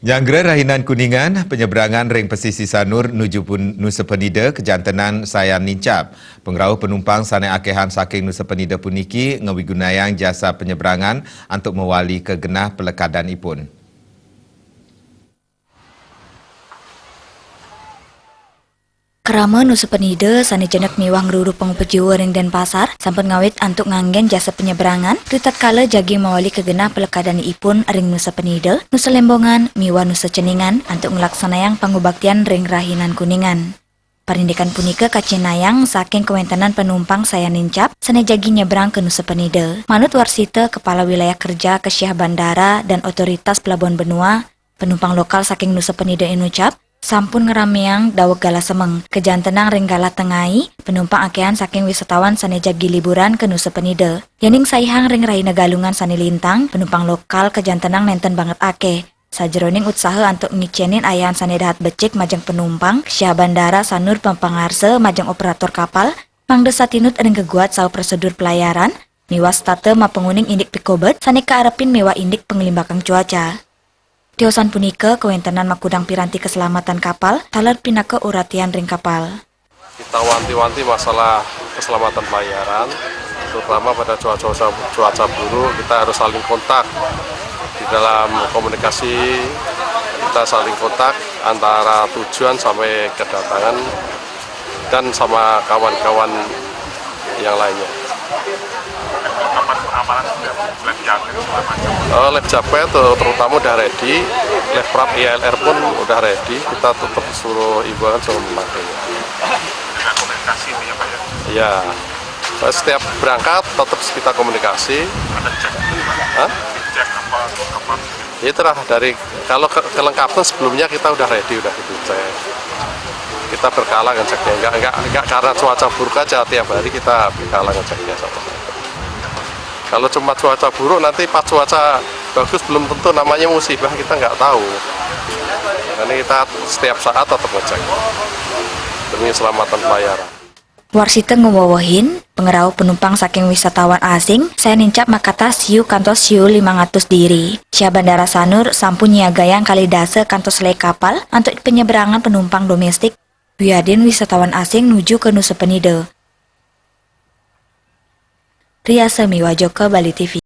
Nyanggra Rahinan Kuningan, penyeberangan ring pesisir Sanur nuju Nusa Penida ke jantenan Sayan Nincap. Pengerau penumpang sana akehan saking Nusa Penida puniki ngewigunayan jasa penyeberangan untuk mewali ke genah pelekadan ipun. Kerama Nusa Penida sani jenak miwah ngeruru pengupejiwa ring Denpasar sampun ngawit antuk nganggen jasa penyeberangan di tatkala jagi mawali kegenah pelekadan ipun ring Nusa Penida, Nusa Lembongan, miwah Nusa Ceningan antuk ngelaksanayang pangubaktian ring Rahinan Kuningan. Parindikan punika kacinayang saking kewentenan penumpang Sayan Nincap sani jagi nyebrang ke Nusa Penida. Manut Warsita Kepala Wilayah Kerja Kesyah Bandara dan Otoritas Pelabuhan Benua, penumpang lokal saking Nusa Penida inucap sampun ngerameang daweg gala semeng, kejantenang ring gala tengai, penumpang akehan saking wisatawan sane jagi liburan ke Nusa Penida. Yaning saihang ring Rahina Galungan sane lintang, penumpang lokal kejantenang nenten banget akeh. Sajeroning usaha untuk ngicenin ayahan sane dahat becik majang penumpang, Syah Bandara Sanur pempangarse majang operator kapal, mangdesa tinut ring keguat saw prosedur pelayaran, miwa state ma penguning indik pikobet, sane kaarepin miwa indik penglimbakang cuaca. Tiosan punika kewentenan makudang piranti keselamatan kapal talar pinaka uratian ring kapal. Kita wanti-wanti masalah keselamatan pelayaran, terutama pada cuaca buruk kita harus saling kontak. Di dalam komunikasi kita saling kontak antara tujuan sampai kedatangan dan sama kawan-kawan yang lainnya. Lab Japet terutama udah ready, Lab Prap ILR pun udah ready, kita tetap suruh imbauan sama memakainya. Dengan komunikasi itu ya Pak ya? Ya, setiap berangkat tetap kita komunikasi. Ada cek? Hah? Cek apa? Itu lah dari kalau kelengkapan sebelumnya kita udah ready, udah gitu cek. Kita berkala ngeceknya, enggak karena cuaca buruk aja tiap hari kita berkala ngeceknya sama. Kalau cuma cuaca buruk nanti pas cuaca bagus belum tentu namanya musibah, kita nggak tahu. Karena kita setiap saat tetap ngecek demi keselamatan pelayaran. Warsita ngewawahin pengerau penumpang saking wisatawan asing Sayan Nincap makata siu kantos siu 500 diri. Syah Bandara Sanur sampun nyiagayang kalidase kantos lay kapal untuk penyeberangan penumpang domestik biadin wisatawan asing nuju ke Nusa Penida. Ria Semi Wajoka, Bali TV.